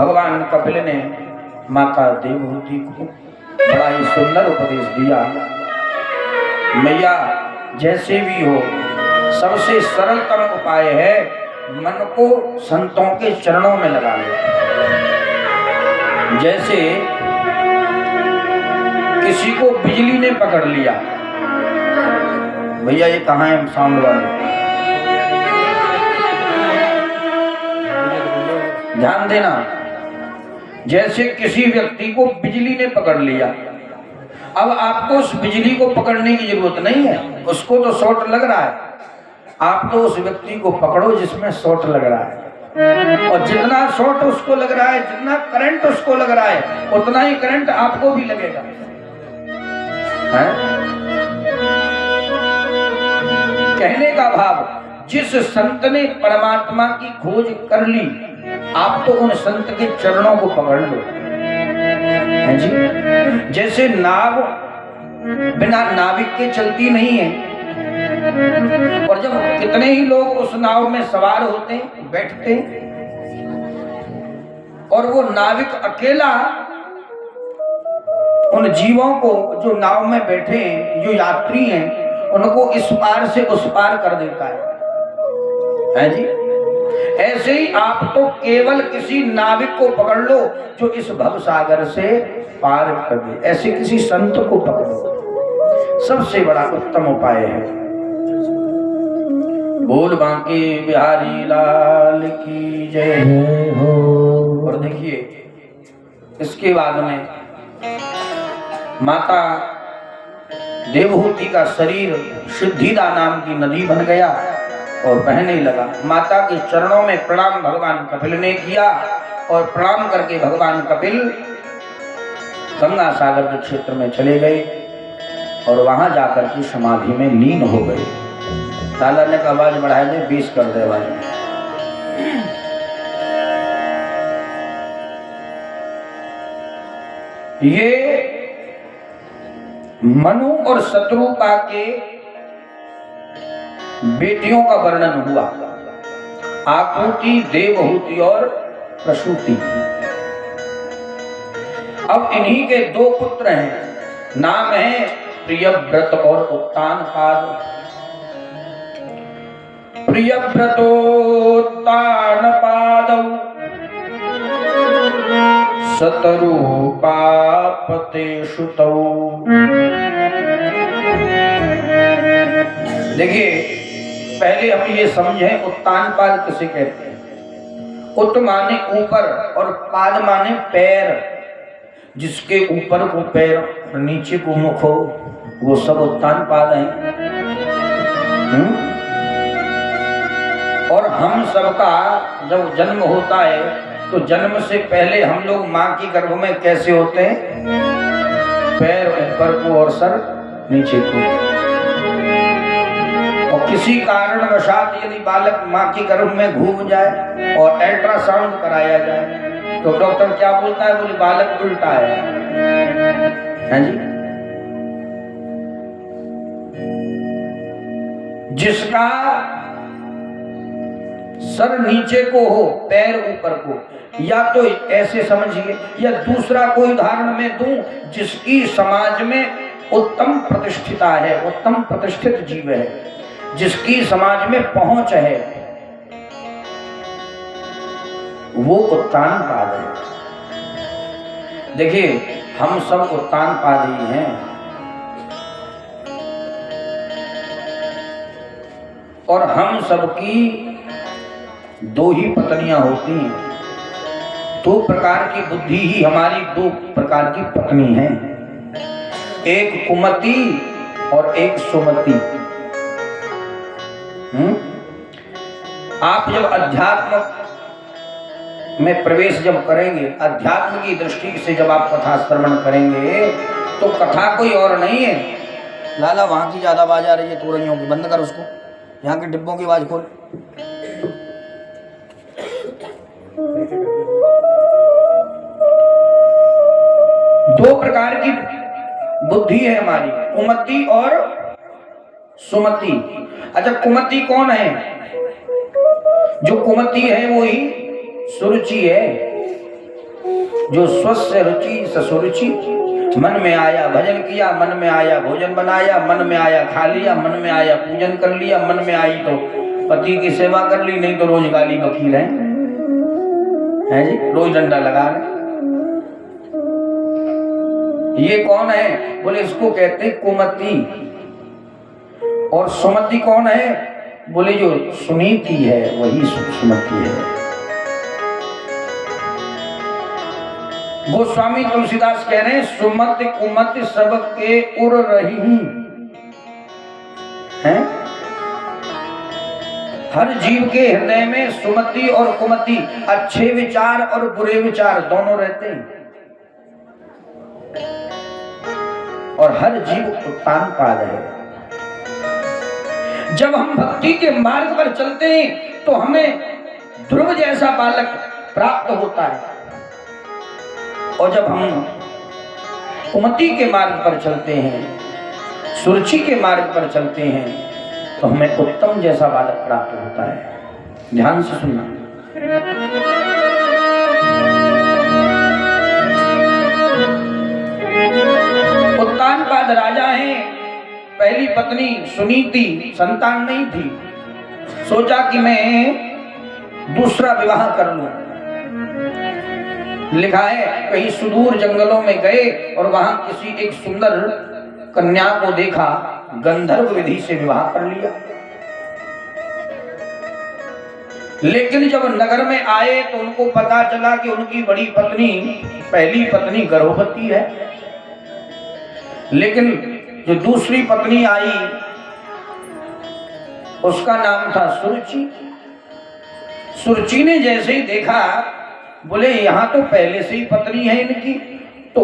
भगवान कपिल ने माता देवहूति को बड़ा ही सुंदर उपदेश दिया। मैया जैसे भी हो, सबसे सरलतम उपाय है मन को संतों के चरणों में लगा लो। जैसे किसी को बिजली ने पकड़ लिया, भैया ये कहाँ है साउंड वाले, ध्यान देना। जैसे किसी व्यक्ति को बिजली ने पकड़ लिया, अब आपको उस बिजली को पकड़ने की जरूरत नहीं है, उसको तो शॉर्ट लग रहा है। आप तो उस व्यक्ति को पकड़ो जिसमें शॉर्ट लग रहा है, और जितना शॉर्ट उसको लग रहा है, जितना करंट उसको लग रहा है, उतना ही करंट आपको भी लगेगा। है? कहने का भाव, जिस संत ने परमात्मा की खोज कर ली, आप तो उन संत के चरणों को पकड़ लो। है जी? जैसे नाव बिना नाविक के चलती नहीं है, और जब कितने ही लोग उस नाव में सवार होते बैठते, और वो नाविक अकेला उन जीवों को जो नाव में बैठे हैं, जो यात्री हैं, उनको इस पार से उस पार कर देता है जी? ऐसे ही आप तो केवल किसी नाविक को पकड़ लो जो इस भव सागर से पार कर दे, ऐसे किसी संत को पकड़ो, सबसे बड़ा उत्तम उपाय है। बोल बांके बिहारी लाल की जय हो। और देखिए इसके बाद में माता देवहूति का शरीर सिद्धिदा नाम की नदी बन गया और बहने लगा। माता के चरणों में प्रणाम भगवान कपिल ने किया, और प्रणाम करके भगवान कपिल गंगा सागर के क्षेत्र में चले गए और वहां जाकर के समाधि में लीन हो गए। ताला ने आवाज बढ़ाए दे, 20 कर दे आवाज में। ये मनु और शत्रुपा के बेटियों का वर्णन हुआ, आकृति, देवहूति और प्रसूति। अब इन्हीं के 2 पुत्र हैं, नाम है प्रियव्रत और उत्तानपाद। प्रियव्रतोत्तानपादौ शतरूपापते सुतौ। देखिए पहले हम ये समझें उत्तानपाद किसे कहते हैं। उत माने ऊपर और पाद माने पैर, जिसके ऊपर को पैर और नीचे को मुख हो, वो सब उत्तानपाद हैं। और हम सबका जब जन्म होता है तो जन्म से पहले हम लोग माँ की गर्भ में कैसे होते हैं, पैर ऊपर को और सर नीचे को। और किसी कारणवशात यदि बालक माँ की गर्भ में घूम जाए और अल्ट्रासाउंड कराया जाए तो डॉक्टर क्या बोलता है, बोले बालक उल्टा है जी? जिसका सर नीचे को हो, पैर ऊपर को, या तो ऐसे समझिए, या दूसरा कोई उदाहरण में दूं, जिसकी समाज में उत्तम प्रतिष्ठिता है, उत्तम प्रतिष्ठित जीव है, जिसकी समाज में पहुंच है, वो उत्तानपाद है। देखिए हम सब उत्तानपाद ही हैं। और हम सबकी 2 ही पत्नियां होती हैं। 2 प्रकार की बुद्धि ही हमारी 2 प्रकार की पत्नी हैं, एक कुमति और एक सुमति। आप जब अध्यात्म में प्रवेश जब करेंगे, अध्यात्म की दृष्टि से जब आप कथा श्रवण करेंगे, तो कथा कोई और नहीं है। लाला वहां की ज्यादा आवाज आ रही है, तोड़ियों की बंद कर उसको, यहाँ के डिब्बों की आवाज खोल। 2 प्रकार की बुद्धि है हमारी, कुमति और सुमति। अच्छा कुमति कौन है? जो कुमति है वो ही सुरुचि है। जो स्वस्य रुचि ससुरुचि, मन में आया भजन किया, मन में आया भोजन बनाया, मन में आया खा लिया, मन में आया पूजन कर लिया, मन में आई तो पति की सेवा कर ली, नहीं तो रोज गाली बकी रहे हैं जी, रोज डंडा लगा रहे। ये कौन है? बोले इसको कहते कुमति। और सुमति कौन है? बोले जो सुनीति है वही सुमति है। गोस्वामी तुलसीदास कह रहे हैं सुमति कुमति सबके उर रही हैं। हर जीव के हृदय में सुमति और कुमति, अच्छे विचार और बुरे विचार दोनों रहते हैं। और हर जीव उत्तान पा रहे। जब हम भक्ति के मार्ग पर चलते हैं तो हमें ध्रुव जैसा बालक प्राप्त होता है, और जब हम कुमति के मार्ग पर चलते हैं, सुरुचि के मार्ग पर चलते हैं, तो हमें उत्तम जैसा बालक प्राप्त होता है। ध्यान से सुनना। उत्तान पाद राजा हैं। पहली पत्नी सुनीति, संतान नहीं थी। सोचा कि मैं दूसरा विवाह कर लूं। लिखा है कहीं सुदूर जंगलों में गए और वहां किसी एक सुंदर कन्या को देखा, गंधर्व विधि से विवाह कर लिया। लेकिन जब नगर में आए तो उनको पता चला कि उनकी बड़ी पत्नी, पहली पत्नी गर्भवती है। लेकिन जो दूसरी पत्नी आई उसका नाम था सुरुचि। सुरुचि ने जैसे ही देखा, बोले यहाँ तो पहले से ही पत्नी है इनकी, तो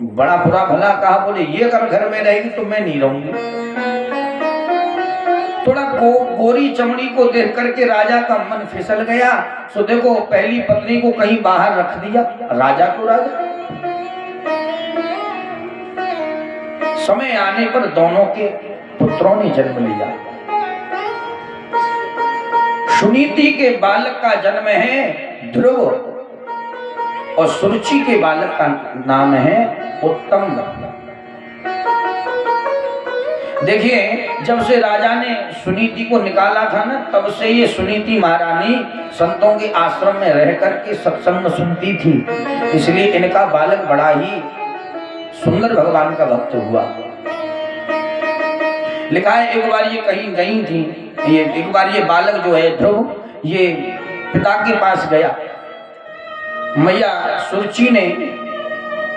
बड़ा बुरा भला कहा, बोले ये अगर घर में रहेगी तो मैं नहीं रहूंगी। थोड़ा गोरी चमड़ी को देख करके राजा का मन फिसल गया। सो देखो पहली पत्नी को कहीं बाहर रख दिया, राजा को राजा। समय आने पर दोनों के पुत्रों ने जन्म लिया। सुनीति के बालक का जन्म है ध्रुव और सुरुचि के बालक का नाम है उत्तम। देखिए जब से राजा ने सुनीति को निकाला था ना, तब से ये सुनीति महारानी संतों के आश्रम में रह करके सत्संग सुनती थी, इसलिए इनका बालक बड़ा ही सुंदर भगवान का भक्त हुआ। लिखा है एक बार ये कहीं गई थी, ये एक बार ये बालक जो है ध्रुव, ये पिता के पास गया। मैया सुरुचि ने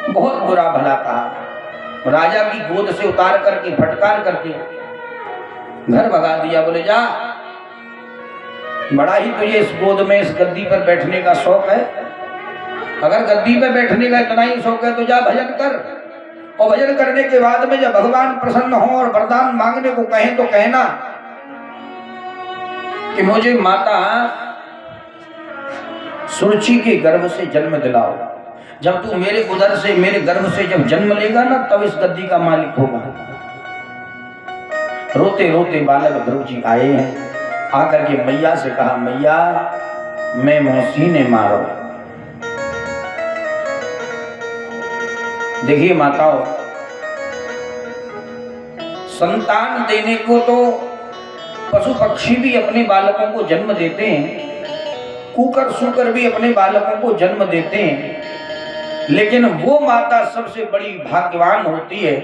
बहुत बुरा भला कहा, राजा की गोद से उतार करके फटकार करके घर भगा दिया। बोले जा, बड़ा ही तुझे इस गोद में इस गद्दी पर बैठने का शौक है। अगर गद्दी पर बैठने का इतना ही शौक है तो जा भजन कर, और भजन करने के बाद में जब भगवान प्रसन्न हो और वरदान मांगने को कहें तो कहना कि मुझे माता सुरुचि के गर्भ से जन्म दिलाओ। जब तू मेरे उदर से, मेरे गर्भ से जब जन्म लेगा ना, तब इस गद्दी का मालिक होगा। रोते रोते बालक ध्रुव जी आए हैं। आकर के मैया से कहा, मैया मैं मौसी ने मारो। देखिए माताओं, संतान देने को तो पशु पक्षी भी अपने बालकों को जन्म देते हैं, कुकर सुकर भी अपने बालकों को जन्म देते हैं, लेकिन वो माता सबसे बड़ी भाग्यवान होती है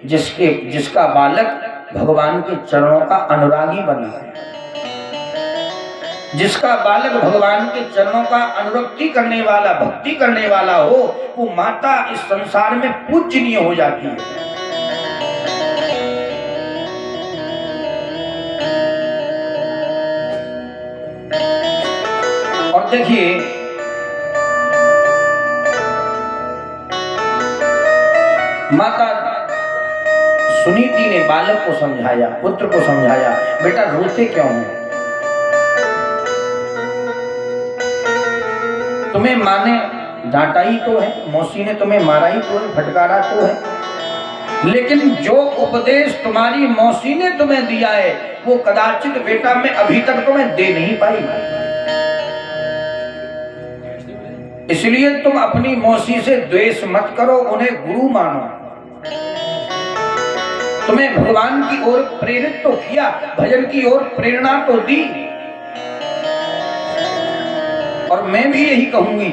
जिसका बालक भगवान के चरणों का अनुरागी बना है, जिसका बालक भगवान के चरणों का अनुरक्ति करने वाला, भक्ति करने वाला हो, वो माता इस संसार में पूजनीय हो जाती है। और देखिए माता सुनीति ने बालक को समझाया, पुत्र को समझाया, बेटा रोते क्यों हो? तुम्हें माँ ने डांटा ही तो है, मौसी ने तुम्हें मारा ही तो है, फटकारा तो है, लेकिन जो उपदेश तुम्हारी मौसी ने तुम्हें दिया है वो कदाचित बेटा मैं अभी तक तुम्हें दे नहीं पाई। इसलिए तुम अपनी मौसी से द्वेष मत करो, उन्हें गुरु मानो। तुम्हें भगवान की ओर प्रेरित तो किया, भजन की ओर प्रेरणा तो दी, और मैं भी यही कहूंगी,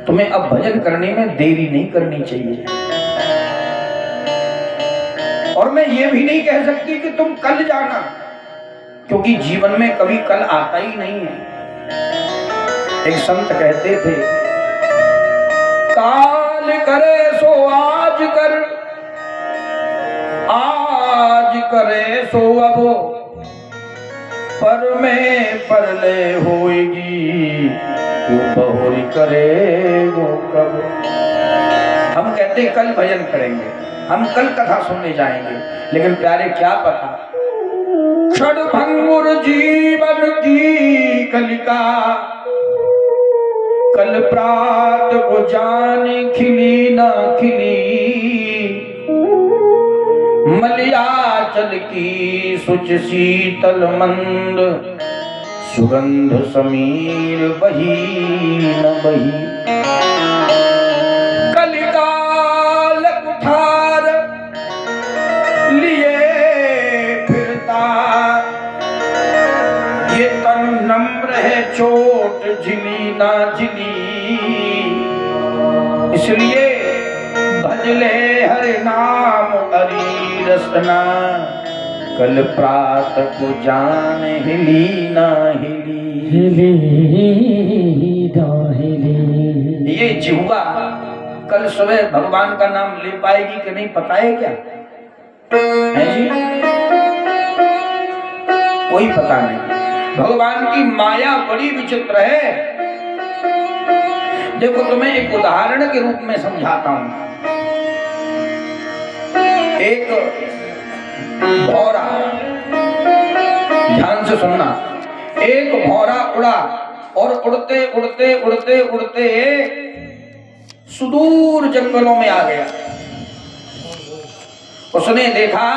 तुम्हें अब भजन करने में देरी नहीं करनी चाहिए। और मैं ये भी नहीं कह सकती कि तुम कल जाना, क्योंकि जीवन में कभी कल आता ही नहीं है। एक संत कहते थे, काल करे सो आज कर, आज करे सो अब, पर में परले होएगी, वो बहुरी करे वो कब। हम कहते कल भजन करेंगे, हम कल कथा सुनने जाएंगे, लेकिन प्यारे क्या पता क्षण भंगुर जीवन की कलिका, कल प्रात को जाने खिली ना खिली, मलयाचल की सुच शीतल मंद, सुगंध समीर बही न बही। कलिकाल कुठार लिए फिरता, ये तन नम्र है चोट झिली ना झिली, इसलिए भजले हरि नाम हरि रसना, कल प्रात को जान हिली ना हिली, हिली ना हिली। ये जिह्वा कल सुबह भगवान का नाम ले पाएगी कि नहीं पता है क्या है जी? कोई पता नहीं। भगवान की माया बड़ी विचित्र है। देखो तुम्हें एक उदाहरण के रूप में समझाता हूं। एक भौरा, ध्यान से सुनना, एक भौरा उड़ा और उड़ते उड़ते उड़ते उड़ते सुदूर जंगलों में आ गया। उसने देखा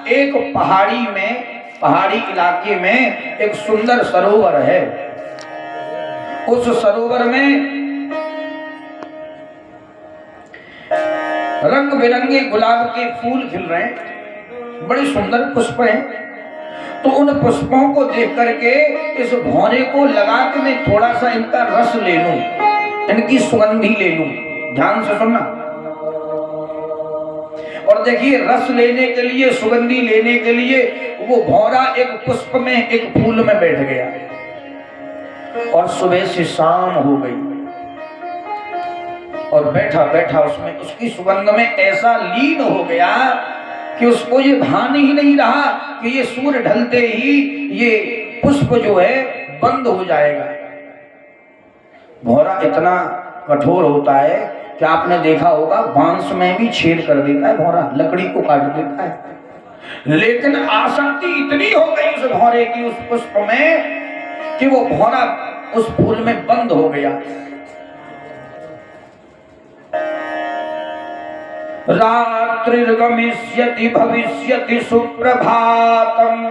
एक पहाड़ी इलाके में एक सुंदर सरोवर है। उस सरोवर में रंग बिरंगे गुलाब के फूल खिल रहे हैं, बड़े सुंदर पुष्प हैं। तो उन पुष्पों को देख करके इस भौरे को लगा कि मैं थोड़ा सा इनका रस ले लूं, इनकी सुगंधी ले लूं। ध्यान से सुनना। और देखिए, रस लेने के लिए, सुगंधी लेने के लिए वो भौरा एक पुष्प में, एक फूल में बैठ गया। और सुबह से शाम हो गई और बैठा बैठा उसमें, उसकी सुगंध में ऐसा लीन हो गया कि उसको ये भान ही नहीं रहा कि ये सूर्य ढलते ही ये पुष्प जो है बंद हो जाएगा। भौरा इतना कठोर होता है कि आपने देखा होगा, बांस में भी छेद कर देता है भौरा, लकड़ी को काट देता है। लेकिन आसक्ति इतनी हो गई उस भौरे की उस पुष्प में कि वो भौरा उस फूल में बंद हो गया। रात्रिर्गमिष्यति भविष्यति सुप्रभातम्,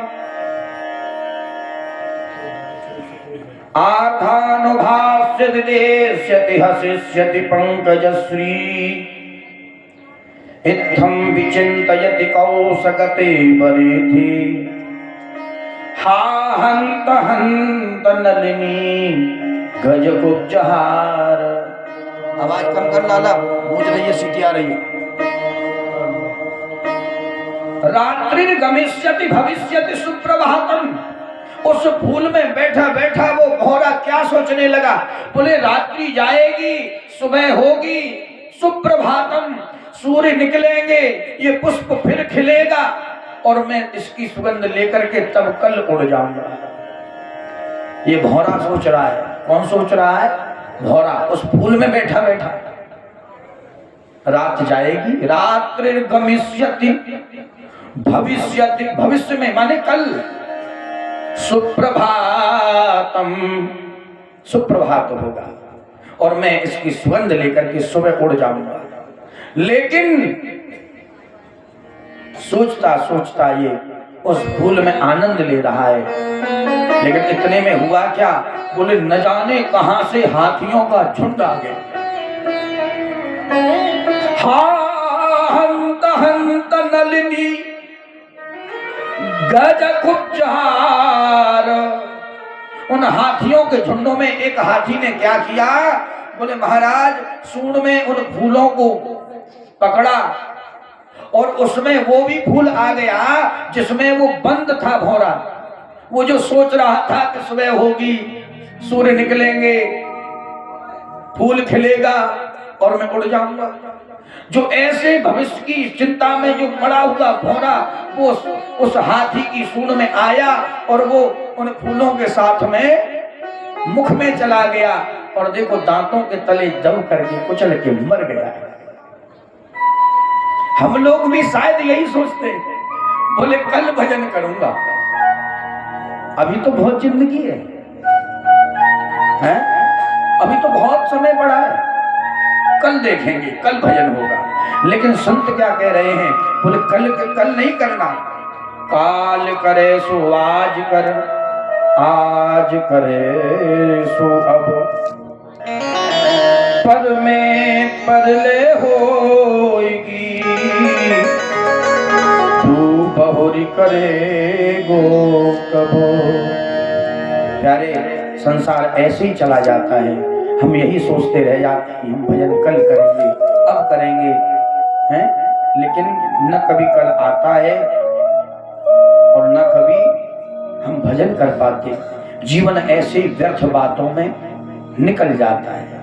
आधानुभास्यति देष्यति हसिष्यति पंकजश्री, इत्थं विचिन्तयति कौसगते वरेथि, हा हन्त हन्त नलिनी गजकुब्जहार। आवाज कम कर लाला, गूंज रही है, सीटी आ रही है। रात्रिर्गमिष्यति भविष्यति सुप्रभातम्, उस फूल में बैठा बैठा वो भौरा क्या सोचने लगा, बोले रात्रि जाएगी, सुबह होगी, सुप्रभातम, सूर्य निकलेंगे, ये पुष्प फिर खिलेगा और मैं इसकी सुगंध लेकर के तब कल उड़ जाऊंगा। ये भौरा सोच रहा है। कौन सोच रहा है? भौरा उस फूल में बैठा बैठा। रात जाएगी, रात्रिर्गमिष्यति भविष्यति, भविष्य में माने कल, सुप्रभातम, सुप्रभात होगा और मैं इसकी सुगंध लेकर के सुबह उड़ जाऊंगा। लेकिन सोचता सोचता ये उस फूल में आनंद ले रहा है। लेकिन इतने में हुआ क्या, बोले न जाने कहां से हाथियों का झुंड आ गया। हंत हंत नलिनी गज कुब्जार। उन हाथियों के झुंडों में एक हाथी ने क्या किया, बोले महाराज सूंड में उन फूलों को पकड़ा और उसमें वो भी फूल आ गया जिसमें वो बंद था भौरा। वो जो सोच रहा था कि सुबह होगी, सूर्य निकलेंगे, फूल खिलेगा और मैं उड़ जाऊंगा, जो ऐसे भविष्य की चिंता में जो पड़ा हुआ भौरा वो उस हाथी की सूंड में आया और वो उन फूलों के साथ में मुख में चला गया और देखो दांतों के तले दब करके कुचल के मर गया। हम लोग भी शायद यही सोचते, बोले कल भजन करूंगा, अभी तो बहुत जिंदगी है, अभी तो बहुत समय पड़ा है, कल देखेंगे, कल भजन होगा। लेकिन संत क्या कह रहे हैं, बोले कल नहीं करना, काल करे सो आज कर, आज करे सो अब, पर में परले होगी, तू बहुरी करेगो कबो। प्यारे संसार ऐसे ही चला जाता है, हम यही सोचते रह जाते हैं हम भजन कल करेंगे, अब करेंगे, हैं? लेकिन न कभी कल आता है और न कभी हम भजन कर पाते। जीवन ऐसे व्यर्थ बातों में निकल जाता है।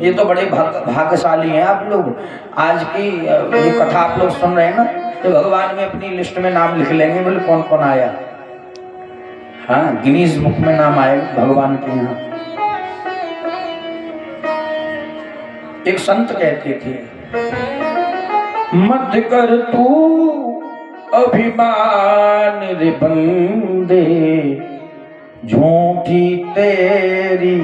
ये तो बड़े भाग्यशाली हैं आप लोग। आज की जो कथा आप लोग सुन रहे हैं ना, तो भगवान में अपनी लिस्ट में नाम लिख लेंगे, बोले कौन कौन आया। हाँ, गिनीज बुक में नाम आए भगवान के यहाँ। एक संत कहते थे, मत कर तू अभिमान रे बंदे, झूठी तेरी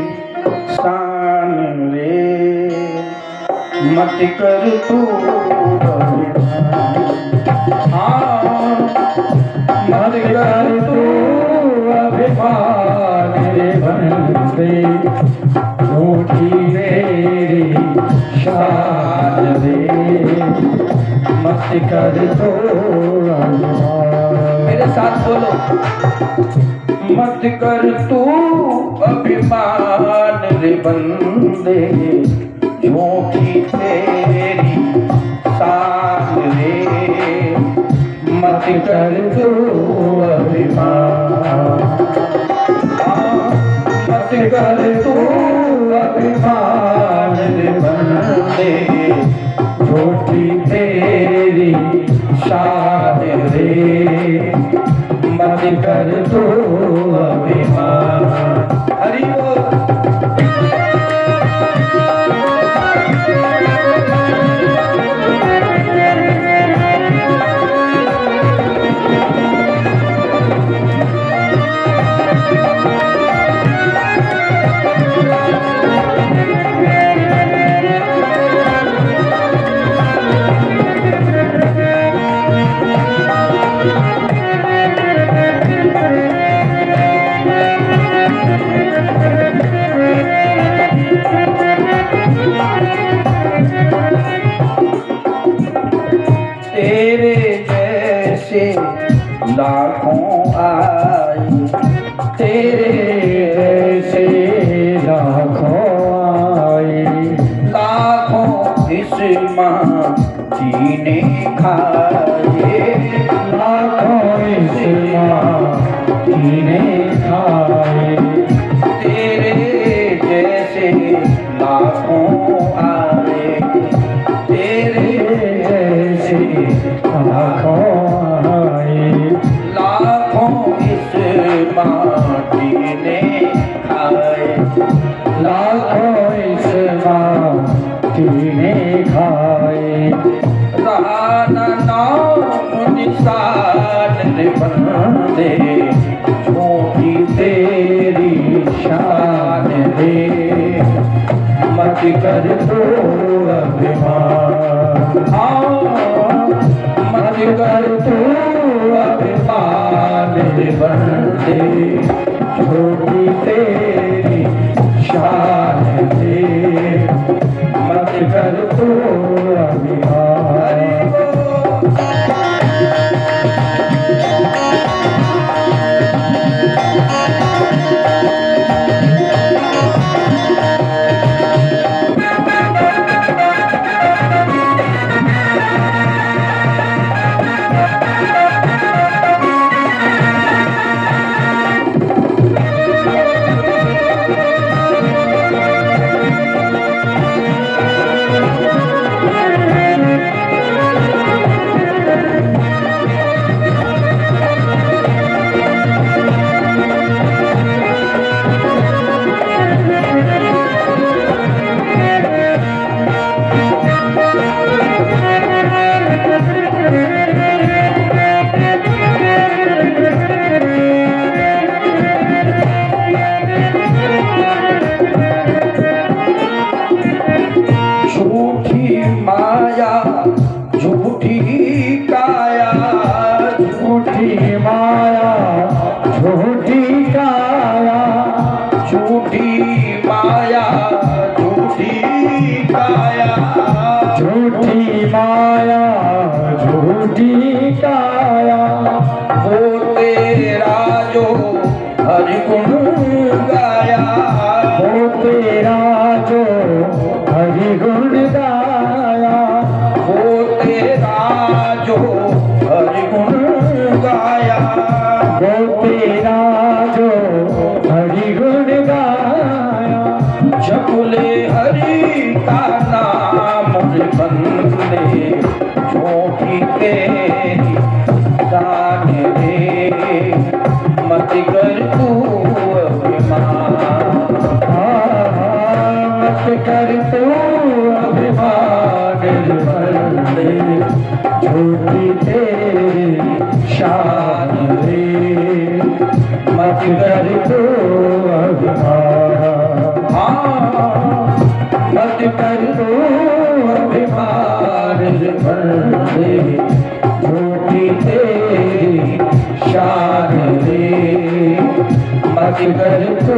शान रे, मत कर तू अभिमान, हाँ मत कर तू अभिमान रे बंदे, झूठी तेरी शान रे, मत कर तू अभिमान। मेरे साथ बोलो, मत कर तू अभिमान रे बंदे, झूठी तेरी शान रे, मत कर तू अभिमान, मत कर तू अभिमान रे बंदे, झूठी तेरी शान रे, मत कर तू अभिमान। हरि बोल। तेरे जैसे लाखों आए, तेरे जैसे लाखों आए, लाखों इस माटी ने खाए, लाखों इस माटी ने खाए, तेरे जैसे लाखों आए, तेरे लाखों आए, लाखों इस माटी ने खाए, लाखों इस माटी ने खाए, रहा न नाम निशान रे बंदे, झूठी तेरी शान रे, मत कर तू अभिमान, मत कर तू अभिमान रे बंदे, झूठी तेरी माया झूठी काया, झूठी माया झूठी काया, वो तेरा जो हरि गुण गाया, वो तेरा जो हरि गुण गाया, वो तेरा जो हरि गुण गाया, वो तेरा जो हरि गुण गाया, जपुले हरि का नाम रे बंदे, झूठी तेरी दान रे, मत कर तू अभिमान, मत कर तू अभिमान रे बंदे, झूठी तेरी शान रे, मत कर तू अभिमान, मत कर तू अभिमान रे बंदे, झूठी तेरी शान रे, मत कर तू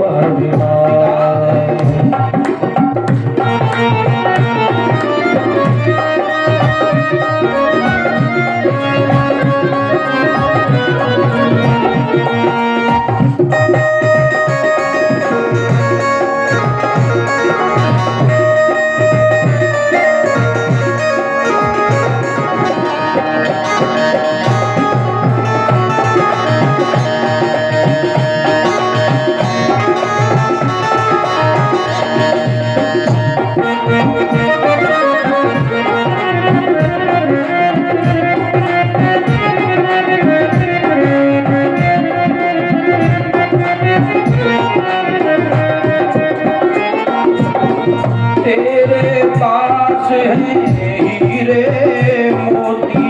अभिमान। तेरे पास है हीरे मोती,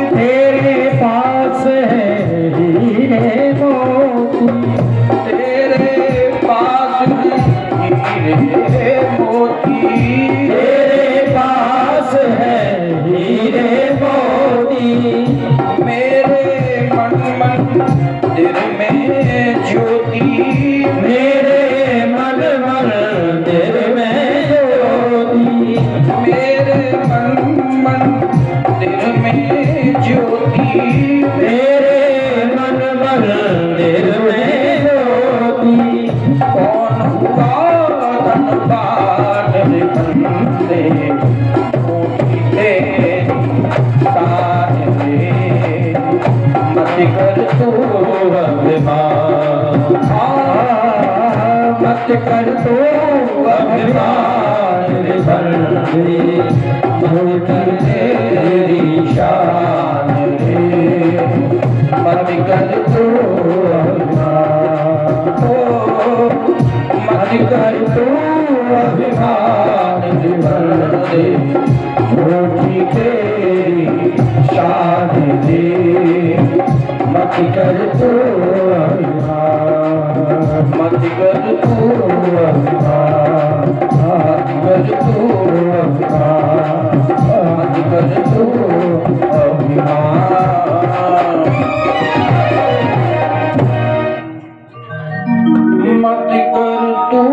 तेरे पास है हीरे मोती, तेरे पास है हीरे मोती, तेरे पास है हीरे मोती, मेरे मन मंदिर में ज्योति, मेरे मन मंदिर में ज्योति, मेरे मन मंदिर में ज्योति, मेरे मन मंदिर में ज्योति, कौन हुआ धनवान रे बंदे, झूठी तेरी शान रे, मत कर तू अभिमान, मत कर तू अभिमान रे बंदे, झूठी तेरी शान रे, मत कर तू अभिमान, मत कर तू अभिमान रे बंदे, झूठी तेरी शान रे, मत कर तू अभिमान, मत कर तू अभिमान, कर तू अभिमान, मत कर तू अभिमान, मत कर तू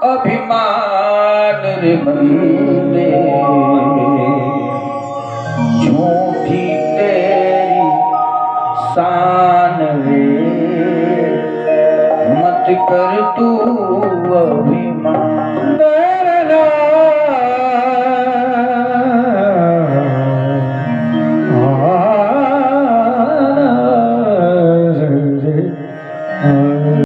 अभिमान रे बंदे, झूठी तेरी शान रे, मत कर तू अभिमान।